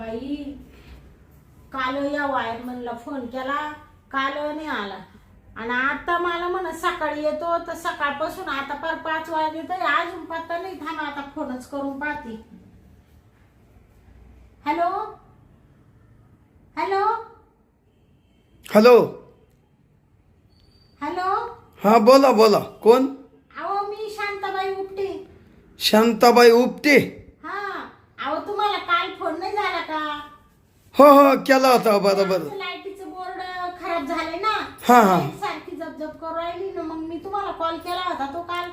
बाई काल या वायरमनला फोन केला, काल नाही आला आणि आता मला म्हण सकाळी येतो, तर सकाळपासून आता पर 5 वाजले तरी अजून पत्ता नाही. थांबा आता फोनच करून पाहते. Hello hello hello. हॅलो. हा बोला बोला. कोण? अहो मी शांताबाई उपटे. शांताबाई उपटे. हा अहो तुम्हाला काल फोन नाही झाला का? हो हो केला होता. बरोबर. लाईटीचं बोर्ड खराब झाले ना. हा हा लाईट सारखी जपजप करू राहिली ना, मग मी तुम्हाला कॉल केला होता तो काल.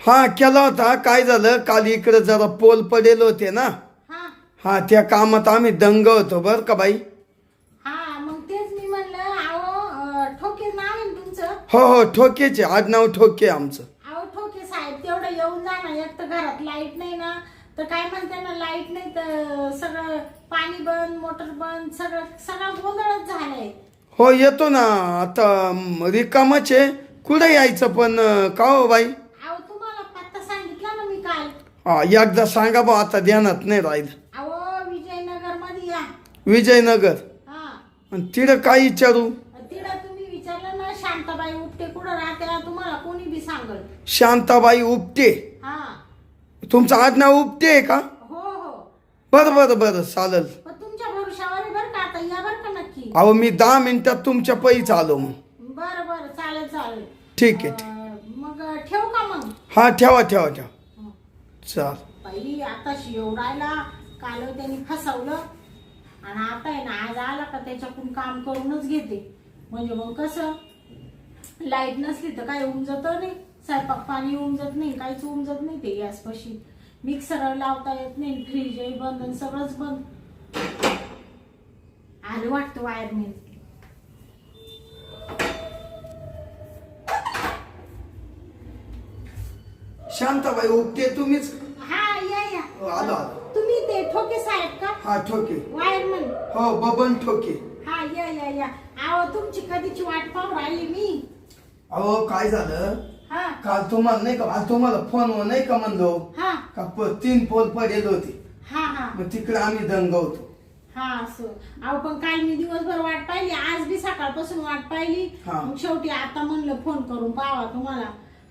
हा केला होता. काय झालं काल इकडे जरा पोल पडेल होते ना. हा हा त्या कामात आम्ही दंग होतो बर का बाई. हा मग तेच मी म्हणलं अहो ठोके नाव आहे ना तुमचं? हो हो ठोकेचे आडनाव ठोके आमचं. अहो ठोके साहेब तेवढं येऊन जा ना. एक तर घरात लाईट नाही ना, तर काय म्हणते ना लाईट नाही तर सगळं पाणी बंद, मोटर बंद, सगळं गोंधळच झालंय. हो येतो ना. आता रिकामच आहे. कुठे यायचं पण का हो बाई? अहो तुम्हाला पत्ता सांगितला ना मी काल. हा एकदा सांगा बा. आता ध्यानात नाही राहिलं. अहो विजयनगर मध्ये या. विजयनगर. हा आणि तिथं काय विचारू? तिला तुम्ही विचारलं ना शांताबाई उपटे कुठं राहते, तुम्हाला कोणी बी सांगल. शांताबाई उपटे. हा तुमचं आडनाव उपटे आहे का? हो हो. बरं बरं बरं चालेल. पण तुमच्या भरोशावर आहे बरं का, आता या बरं का नक्की. अहो मी 10 मिनिटात तुमच्या पैच आलो मग. बरं बरं चालेल चालेल. ठीक आहे. मग ठेवू का मग? हा ठेवा ठेवा ठेवा. चाल. बाई आता शिवरायला काल त्यांनी फसवलं आणि आता आहे ना आज आला का त्याच्याकडून काम करूनच घेते. म्हणजे मग कसं लाईट नसली तर काय उमजत नाही, स्वयंपाक पाणी उमजत नाही, काहीच उमजत नाही. ते गॅसपाशी मिक्सर लावता येत नाही, फ्रीजही बंद आणि सगळंच बंद. आलं वाटतं वायरमॅन. शांताबाई उपटे तुम्हीच? हा या या. आलो आलो. तुम्ही ते ठोके साहेब का? हा ठोके. वायरमन. हो बबन ठोके. हा या या या. अहो तुमची कधीची वाट पाहून राहिली मी. अहो काय झालं हा काल तुम्हाला नाही का तुम्हाला फोनवर नाही का म्हणलो हा का 3 पोल पडेल होते. हा हा मग तिकडे आम्ही दंग होतो. हा असं. अहो पण काल मी दिवसभर वाट पाहिली, आज बी सकाळपासून वाट पाहिली. हा. मग शेवटी आता म्हणलं फोन करून पाहावा तुम्हाला.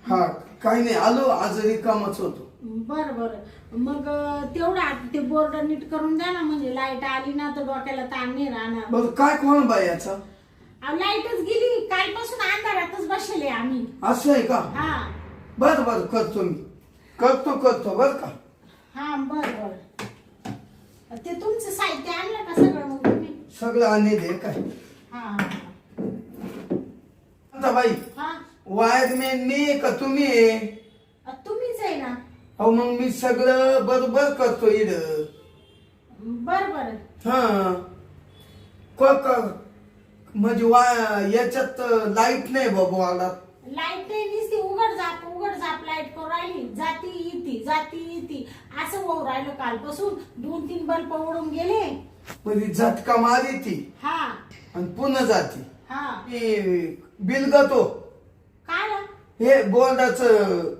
हा काही नाही आलो आज रिकामच होतो. बर बर. मग तेवढं आता ते बोर्ड नीट करून द्या ना, म्हणजे लाईट आली ना तर डोक्याला ताण नाही राहणार. बरं काय कोण बाई याचा? अहो लाईटच गेली, कालपासून अंधारातच बसले आम्ही. असं आहे का? हा बर बर करतो मी. करतो बर का. हा बर बर. ते तुमचं साहित्य आणलं का सगळं मग तुम्ही? सगळं आणि दे काय. हा हा आता बाई हा. वायरमॅन मी का तुम्ही आहे? तुम्हीच आहे ना? अहो मग मी सगळं बरोबर करतो इड. बर बर. हा म्हणजे याच्यात लाईट नाही बाबू आला. लाईट नाही दिसती, उघड झाप लाईट करू राहिली. जाती येती असं होऊ राहिलं कालपासून. 2-3 बल्ब उडून गेले. म्हणजे झटका मारी ती हा आणि पुन्हा जाती. हा. बिल गातो काय ना? हे बोर्डाचं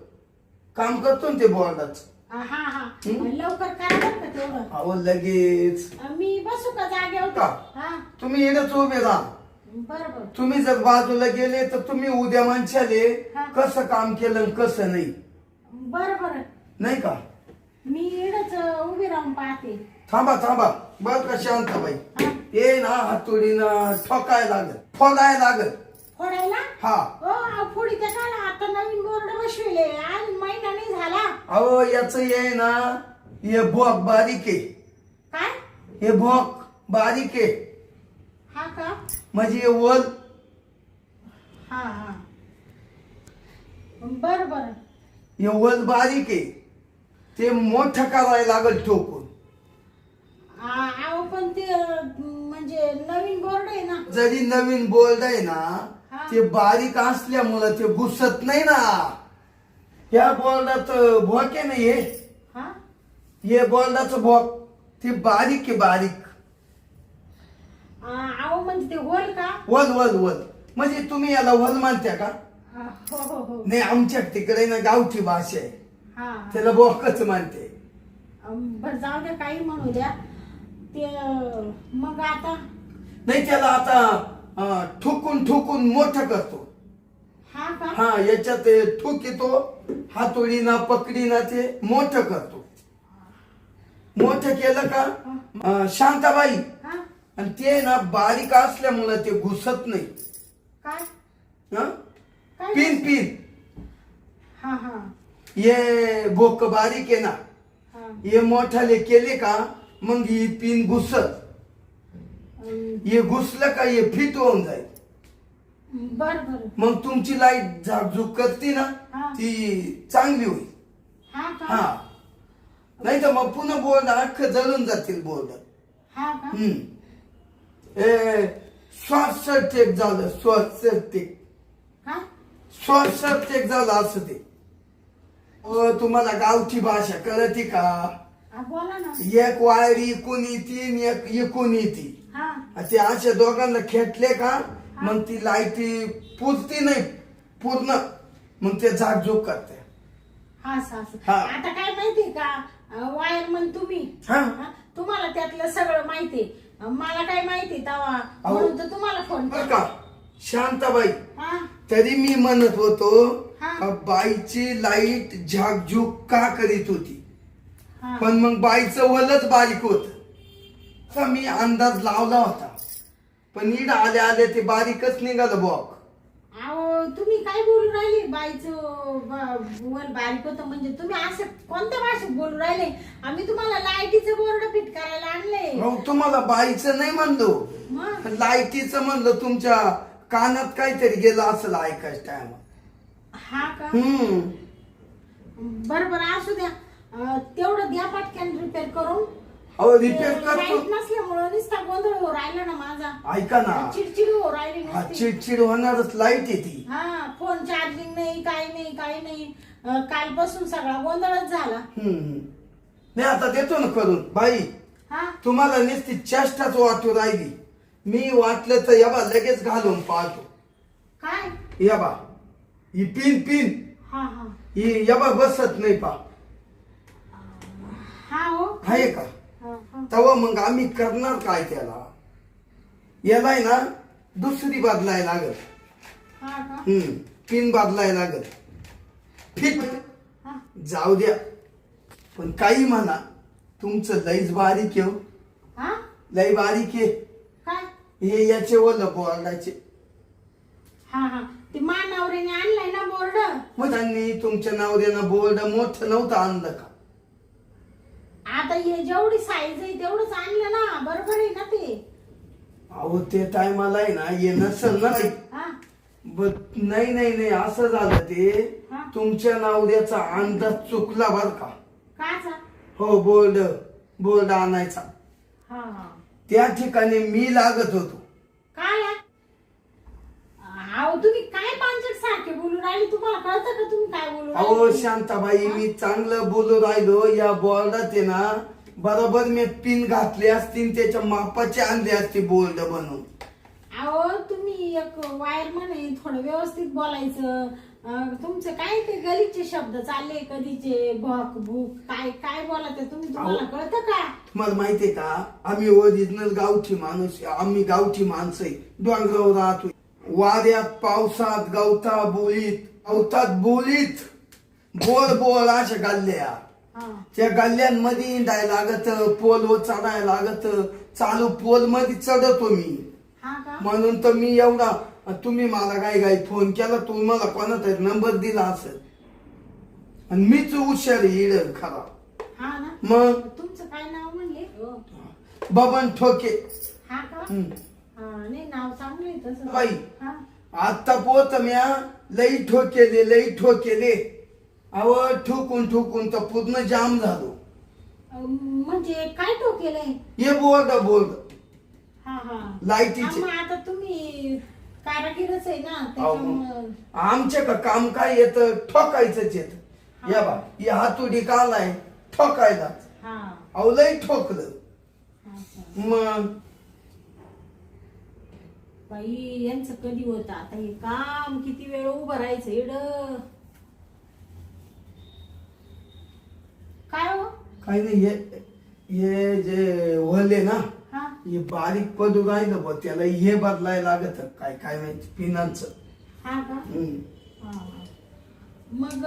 काम करतो ना ते बोर्डाचं. हा हा. लवकर करा बरं का तेवढं. अहो लगेच. मी बसू का जागेवर? का? हा तुम्ही इडच उभे राहा. बरोबर. तुम्ही जर बाजूला गेले तर तुम्ही उद्या माणसाले हा. कसं काम केलं आणि कसं नाही. बरोबर. नाही का? मी इडच उभी राहून पाहते. थांबा बर का शांताबाई. हा. ये ना हातोडीनं ठोकाय लागल, फोडाय लागल. फोडायला? हा. हो फोडी त्या काला आता नवीन बोर्ड बसविले, आज महिना नाही झाला. अहो याच ये ना हे भोक बारीक आहे. काय? हे भोक बारीक आहे हा का? म्हणजे हे वल. हा हा. बर बर. हे वल बारीक आहे, ते मोठं करायला लागल ठोकून. अहो पण ते म्हणजे नवीन बोर्ड आहे ना. जरी नवीन बोर्ड आहे ना हा. ते बारीक असल्यामुळं ते घुसत नाही ना. ह्या बोर्डात भोक आहे ना हा. हे बोर्डाचं भोक ते बारीक आहे बारीक. अहो म्हणजे ते होल का? वल म्हणजे तुम्ही याला वल मानत्या का? हो हो हो. नाही आमच्या तिकडे ना गावठी भाषा आहे, हा त्याला भोकच मानते. बर जाऊ द्या काही म्हणू द्या. ते मग आता नाही त्याला आता ठोकून ठोकून मोठं करतो. हा का? हा याच्यात ते ठोकितो, हातोडीना पकडीना ते मोठं करतो. मोठं केलं का शांताबाई, हा आणि ते ना बारीक असल्यामुळं ते घुसत नाही. काय हा काय पिन पिन हा हा ये बोक बारीक आहे ना, हा हे मोठाले केले का मग ही पिन घुसत. हे घुसलं का हे फिट होऊन जाईल. बर बर. मग तुमची लाईट झाकझुक करते ना हा. ती चांगली होईल. हा का? हा नाही तर मग पुन्हा बोर्ड अख्खं जळून जातील बोर्ड. हा का? श्वास टेक झालं, श्वास टेक, काय श्वास टेक झालं असं ते. तुम्हाला गावठी भाषा कळती का? बोला ना. एक वायर इकून येते आणि एक इकून येते. हा ते अशा दोघांना खेटले का मग ती लाईट पुरती नाही पूर्ण, मग ते झाकझूक करते. हा सासू. हा. आता काय माहितीये का वायरमन तुम्ही, हा. हा? तुम्हाला त्यातलं सगळं माहितीये. मला काय माहिती तवा, अहो. म्हणून तर तुम्हाला फोन बर केला. का शांताबाई, हा तरी मी म्हणत होतो हा. का बाईची लाईट झाकझूक का करीत होती, हा पण मग बाईचं वलच बारीक होत. का मी अंदाज लावला होता, पण इड आले आले ते बारीकच निघालं बॉक. अहो तुम्ही काय बोलू राहिले? बाईचं वर बारीक होतं म्हणजे तुम्ही असं कोणत्या भाषेत बोलू राहिले? आम्ही तुम्हाला लाईटीचं बोर्ड फिट करायला आणले. अहो, तुम्हाला बाईचं नाही म्हणलो, मग लाईटीचं म्हणलं. तुमच्या कानात काहीतरी गेलं असेल ऐकायचं टाइम. हा का? हम्म बरं बरं असू द्या. तेवढं द्या पटकन रिपेअर करून. अहो रिपेअर करतो. लाईट नसल्यामुळं नुसता गोंधळ हो राहिला ना माझा. ऐका ना, चिडचिड हो राहिली हा नुसती. चिडचिड होणारच, लाईट येते. हा फोन चार्जिंग नाही, काही नाही, काही नाही. कालपासून सगळा गोंधळच झाला. नाही आता देतो ना करून. बाई हा तुम्हाला नुसती चेष्टाच वाटू राहिली. मी वाटलं तर याबा लगेच घालून पाहतो. काय? याबा ही पिन पिन हा हा ही याबा बसत नाही पा. हा हो आहे का? हा, हा. तेव्हा मग आम्ही करणार काय त्याला? यालाय ना दुसरी बदलाय लागत. हा का? पिन बदलाय लागत. फिट हा. जाऊ द्या, पण काही म्हणा, तुमचं लईच बारीक आहे हो. हा लई बारीक आहे. काय? हे याचे ओलं बोर्डाचे. हा हा ते मानावरीने आणलाय ना बोर्ड. मग त्यांनी तुमच्या नवऱ्यानं बोर्ड मोठं नव्हतं आणलं का? आता हे जेवढी साईज आहे तेवढंच आणलं ना, बरोबर आहे ना ते. अहो ते टायमाला आहे ना ये नसल ना ते. हा नाही नाही नाही असं झालं ते. हा. तुमच्या नवऱ्याचा अंदाज चुकला बर का. काचा? हो बोर्ड आणायचा. हा हा त्या ठिकाणी मी लागत होतो. काय आहे? अहो तुम्ही काय पांचट सारखे बोलू राहिले? तुम्हाला कळतं का तुम्ही काय बोलू अहो राहिले? शांताबाई, मी चांगलं बोलू राहिलो. या बोर्डात आहे ना बरोबर मी पिन घातली असती, त्याच्या मापाचे आणले असते बोर्ड बनवून. अहो तुम्ही एक वायरमन आहे, थोडं व्यवस्थित बोलायचं. तुमचं काय ते गलीचे शब्द चालले कधीचे, भक भूक काय काय बोलत तुम्ही? तुम्हाला कळतं का? तुम्हाला माहितीये का, आम्ही ओरिजिनल गावठी माणूस आहे. आम्ही गावठी माणसं आहे. डोंगरावर राहतो, वाऱ्यात पावसात गवतात बोलीत बोल बोल अशा गल्ल्या. हा त्या गल्ल्यांमध्ये इंडायला लागत, पोल चढायला लागत. चालू पोल मध्ये चढतो मी. हा का? म्हणून तर मी एवढा, तुम्ही मला काय फोन केला, तुम्हाला कोणाचा नंबर दिला असेल, आणि मीच हुशार इड खरा. हा ना. मग तुमचं काय नाव म्हणले? बबन ठोके. हा का? हा नाही नाव चांगलं आहे तसं. बाई हा आता पोत म्या लई ठोकेले. अव ठोकून तर पूर्ण जाम झालो. म्हणजे काय टोकेलंय? हे बोर्ड हा हा लाईटीचे. मग आता तुम्ही कारागीरच आहे ना त्याच्यामुळं. आमचे का काम काय येत, ठोकायचंच येत. या बा ही हातुडी कालाय ठोकायला. हा अहो लई ठोकलं. अच्छा. मग बाई यांचं कधी होतं आता हे काम? किती वेळ उभं राहायचं इड? काय हो? काही नाही, हे जे वले ना हा हे बारीक पडू राहिलं बघ त्याला हे बदलायला लागत काय काय माहिती पिनांचं. हा का हम्म. हा. मग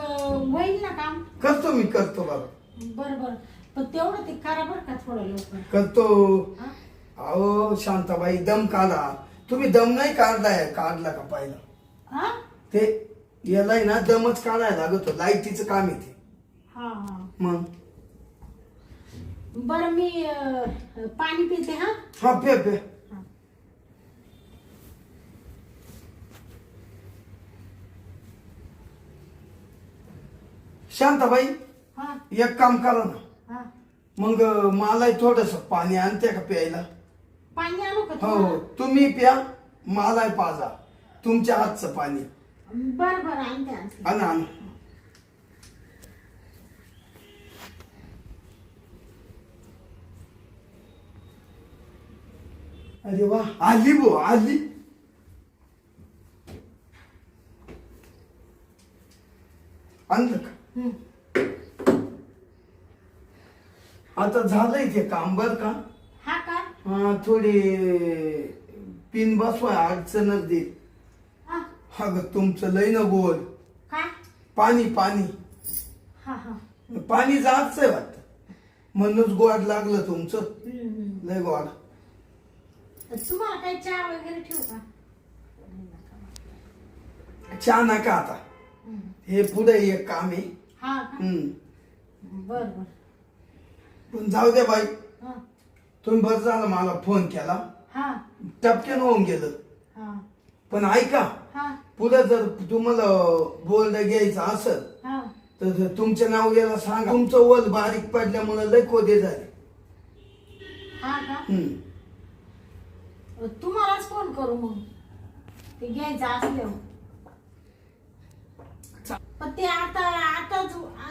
होईल ना काम. करतो मी करतो बाबा बर बर पण तेवढं ते करा बर का थोडं लवकर. करतो. हा? अहो शांताबाई दम काढा. तुम्ही दम नाही काढला का पहिला हा ते यालाय ना दमच काढायला लागतो लाईटीचं काम येते हा हा मग. बरं मी पाणी पिते हा. हा पे पे. हा. शांताबाई हा एक काम करा ना हा मग मला थोडस पाणी आणते का प्यायला. पाणी आणू का हो तुम्हाला? तुम्ही प्या मला पाजा तुमच्या हातचं पाणी. बर बर आणते आणते. आणा आणा. अरे वा आली बो आली. आणलं का हम्म. आता झालंय ते काम बर का. हा का थोडी पिन बसवाय अडचणच दे. हा हा ग तुमचं लय न बोल. काय पाणी पाणी हा हा पाणी जातच आहे वाटत म्हणूनच गोड लागलं तुमचं. हम्म. लय गोड. तुम्हाला काही चहा वगैरे ठेवू का. चहा नका आता हम्म. हे पुढे एक काम आहे. हा का बर बर पण जाऊ द्या बाई हा तुम्ही बरं झालं मला फोन केला हा टपक्यान होऊन गेलं. हा पण ऐका हा पुढे जर तुम्हाला बोल्ड घ्यायचं असेल हा तर तुमच्या नावल्याला सांगा तुमचं वल बारीक पडल्यामुळे लय कोदे झाले. हा का हम्म. तुम्हालाच फोन करू मग ते घ्यायचं असल्यावर. पण ते आता आता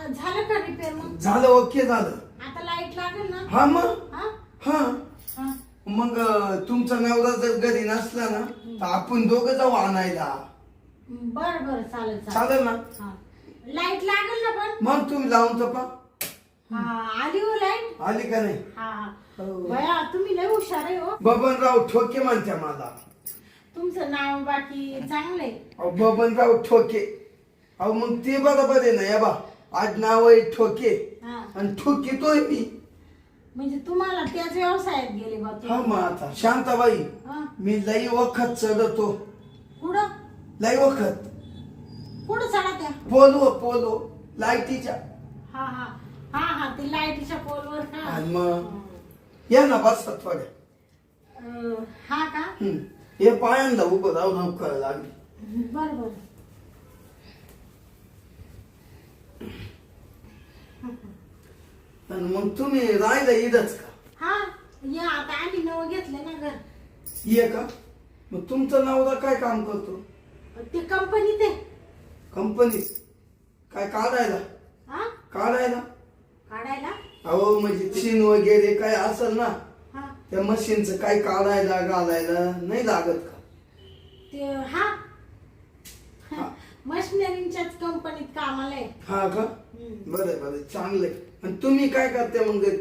झालं का रिपेअर मग. झालं ओके झालं. आता लाईट लागेल ना. हा मग हा हा हा मग तुमचा नवरा जर घरी नसला ना तर आपण दोघं जाऊ आणायला. बर बर चालेल चालेल. चालेल ना. हा लाईट लागेल ना पण. मग तुम्ही लावून तपा. हा आली हो लाईट. आली का नाही. हा हो. बया तुम्ही लय हुशार आहे हो. बबनराव ठोके म्हणत्या मला. तुमचं नाव बाकी चांगलंय. अहो, बबनराव ठोके. अहो मग ते बरोबर आहे ना या बा आज नाव आहे ठोके हा आणि ठोकीतोय मी. म्हणजे तुम्हाला त्याच व्यवसायात गेले बा हा तुम्ही. मग आता शांताबाई हा मी लई वखत चढतो. कुठं लई वखत कुठं चढा त्या. पोलो लाईटीच्या. हा हा हा हा ते लाईटीच्या पोलवर का. आणि मग या ना बसता थोड्या. हा का हे पायांना उभं राहून करायला लागली. बर बर आणि मग तुम्ही राहिला इथंच का. हा या आता आम्ही नवं घेतलं ना घर. ये का मग तुमचा नवरा काय काम करतो. ते कंपनीत आहे. कंपनीत काय काढायला हा काढायला. काढायला. अहो म्हणजे मशीन वगैरे काय असेल ना हा त्या मशीनचं काय काढायला घालायला नाही लागत का. ते हा हा. मशिनरीच्याच कंपनीत कामाला आहे. हा का हम्म. बरं बरं चांगलंय. आणि तुम्ही काय करते मग घरी?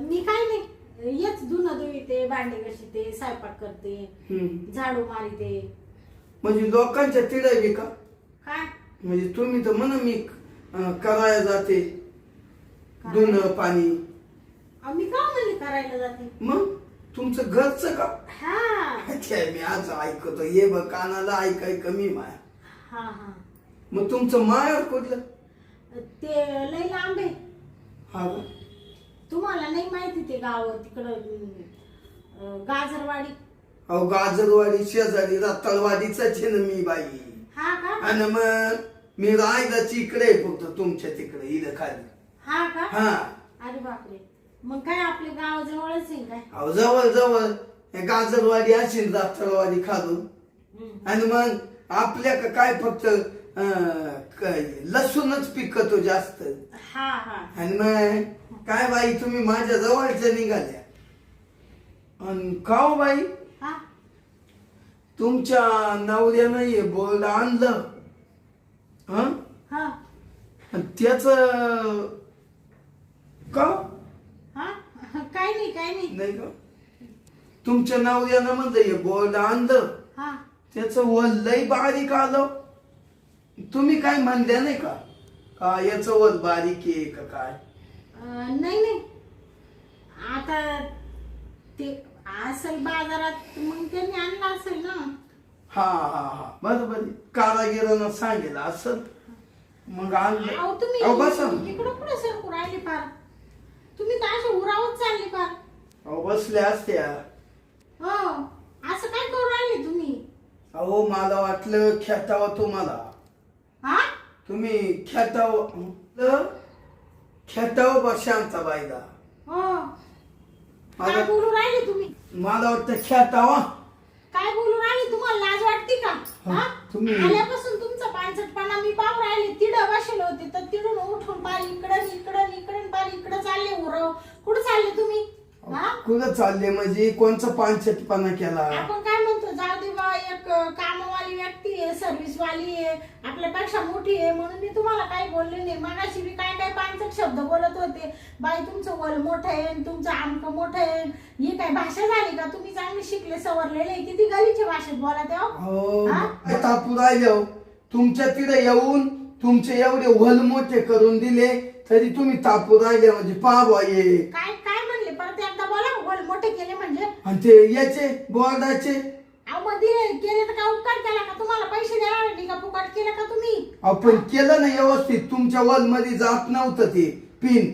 मी काय नाही येच धुणं धुईते भांडे घासते स्वयंपाक करते हम्म. झाडू मारिते. म्हणजे लोकांच्या तिडे बी का. काय म्हणजे तुम्ही तर म्हण मी करायला जाते धुणं पाणी. आम्ही का म्हणले करायला जाते. मग तुमचं घरचं का. हा अच्छा मी आज ऐकतो ये बघ कानाला ऐकाय कमी माया. हा हा मग तुमचं मायावर कुठलं. ते लय लांब आहे. हा का? तुम्हाला नाही माहिती ते गाव तिकडं गाजरवाडी. अहो गाजरवाडी शेजारी रत्ताळवाडीच आहे ना मी बाई. हा का आणि मग मी राहायला तिकडे फक्त तुमच्या तिकडे इथं खाली. हा का हा अरे बापरे मग काय आपले गाव जवळच आहे काय. अहो जवळ जवळ हे गाजरवाडी असेल रत्ताळवाडी खालून. हम्म. आणि मग आपल्या काय फक्त लसूणच पिकतो जास्त. हा हा आणि मग काय बाई तुम्ही माझ्या जवळच्या निघाल्या. आणि का हो बाई हा तुमच्या नवऱ्यानं हे बोल आणलं हा त्याच का काय नाही काय नाही. नाही का? तुमच्या नवऱ्यानं म्हणलं हे बोर्ड आणलं, हा त्याचं वल लय बारीक आलं. तुम्ही काय म्हणल्या नाही का का याचं वल बारीक आहे का काय? नाही नाही, आता ते असेल बाजारात मग त्यांनी आणलं असेल ना. हा हा हा बरोबर आहे. कारागिरानं सांगेल असं मग आणलं. अहो अहो, बसा. तुम्ही इकडं कुठे सरकू राहिले फार? तुम्ही तर असे उरावत चालले फार. अहो बसल्या असत्या. हो असं काय करू राहिले तुम्ही? अहो मला वाटलं खेटावं तुम्हाला. हा तुम्ही खेटावं बा शांताबाईला. हो काय मला बोलू राहिले तुम्ही? मला वाटतं खेटावा. काय बोलू राहिले? तुम्हाला लाज वाटते का? हा तुम्ही- आल्यापासून तुमचा पानसटपणा मी पाहू राहिले. तिडं बसले होते तर तिडून उठून पार इकडं पार इकडं चालले उरव. कुठं चालले तुम्ही? हा कुठं चालले म्हणजे कोणचा पानशेटपणा केला? आपण काय म्हणतो, जाऊ दे बा, एक कामवाली व्यक्ती आहे, सर्व्हिस वाली आहे, आपल्यापेक्षा मोठी आहे म्हणून मी तुम्हाला काही बोलले नाही. मगाशी मी काय काय पानसट शब्द बोलत होते. बाई तुमचं वल मोठं आहे, तुमचं आमकं मोठं आहे. ही काय भाषा झाली का? तुम्ही चांगले शिकले सवरलेले, किती गलीच्या भाषेत बोला तेव्हा. हो हा? तापू राहिलो तुमच्या तिथे येऊन तुमचे एवढे वल मोठे करून दिले तरी तुम्ही तापू राहिले म्हणजे पाव आहे. काय काय म्हणले परत एकदा बोला. वल मोठे केले म्हणजे? आणि ते याचे बोर्डाचे अहो मध्ये केले तर काय उपकार केला का? तुम्हाला पैसे देणार नाही का? फुकट केलं का तुम्ही? आपण केलं ना व्यवस्थित. तुमच्या वल मध्ये जात नव्हतं ते पिन.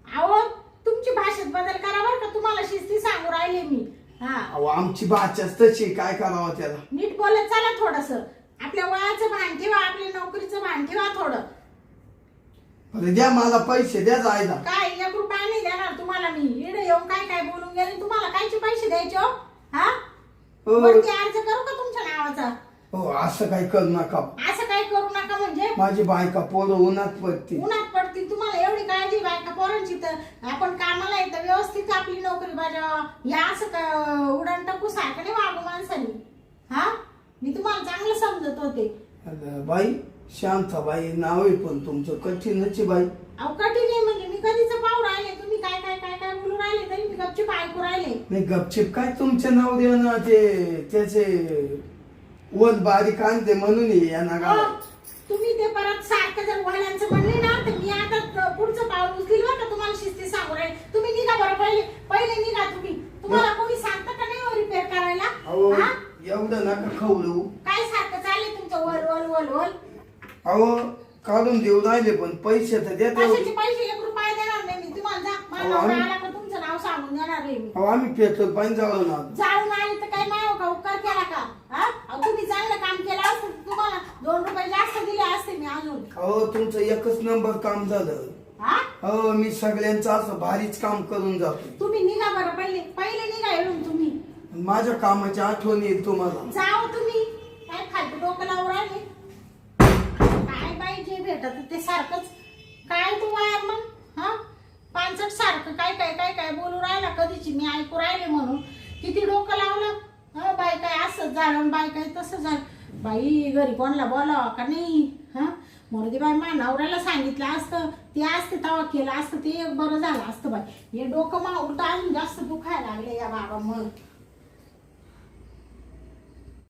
अहो तुमची भाषेत बदल करा बरं का. तुम्हाला शिस्ती सांगू राहिले मी. हा अहो आमची भाषाच तशी, काय करावं त्याला. नीट बोलत चला थोडस. आपल्या वयाचं भान ठेवा, आपल्या नोकरीचं भान ठेवा थोडं. बरं द्या मला पैसे द्या जायला. काय 1 रुपया नाही देणार तुम्हाला मी. इकडे येऊन काय काय बोलून गेले. तुम्हाला कायचे पैसे द्यायचे हो? हा हो. वरती अर्ज करू का तुमच्या नावाचा? हो असं काही करू नका. असं काही करू नका म्हणजे? माझी बायका पोरं उन्हात पडते. उन्हात पडतील. तुम्हाला एवढी काळजी बायका पोरांची तर आपण कामाला येतं व्यवस्थित आपली नोकरी बजावा. या असं उडण टप्पू सारखं नाही वागू माणसानी. हा मी तुम्हाला चांगलं समजत होते. अगं बाई शांताबाई नाव आहे पण तुमचं कठीणच आहे बाई. अहो कठीण आहे म्हणजे मी कधीच पाहू राहिले. तुम्ही काय काय काय काय बोलू राहिले तरी मी गपचूप ऐकू राहिले. नाही गपचिप काय तुमच्या नाव देणं ते त्याचे वल बारीक आणते म्हणून येणार. अहो, तुम्ही ते परत सारखं जर वडिलांचं म्हणले ना तर मी आता पुढचं पाऊल उचलील बरं का. तुम्हाला शिस्ती सांगू राहिले. तुम्ही निघा बरं. पहिले निघा तुम्ही. तुम्हाला कोणी सांगतं का नाही रिपेअर करायला? अहो हा? एवढं नका खवळू. काय सारखं चालले तुमचं वल वल वल वल? अहो काढून देऊ राहिले पण पैसे तर द्या तेवढे. कशाचे पैसे? 1 रुपया देणार नाही मी. तुम्हाला जा. मला अहो, नवरा आला का तुमचं नाव सांगून देणार आहे मी. अहो आम्ही पेट्रोल पाणी जाळून आलो. जाऊन आले तर काय माय का उपकार केला का? हा अहो, तुम्ही चांगलं काम केलं असतं तर तुम्हाला 2 रुपये जास्त दिले असते मी अजून. अहो तुमचं एकच नंबर काम झालं. हा हो मी सगळ्यांचं असं भारीच काम करून जातो. तुम्ही निघा बरं. पहिले निघा येऊन तुम्ही. माझ्या कामाची आठवण येईल तुम्हाला. जाओ तुम्ही. काय खालतं डोकं लावून राहिले? काय बाई जे भेटत ते सारखंच. काय तू वायर मग हा पानसट सारखं काय काय काय काय बोलू राहिला. कधीची मी ऐकू राहिले म्हणून किती डोकं लावलं. हा बाई काय असंच झालं, बाई काय तसं झालं. बाई घरी कोणाला बोलावा का नाही? हा मोरदी बाई माझ्या नवऱ्याला सांगितलं असतं ते असते तवा केलं असतं ते एक बरं झालं असतं बाई. हे डोकं मा उलट अजून जास्त दुखायला लागले या बाबा. मग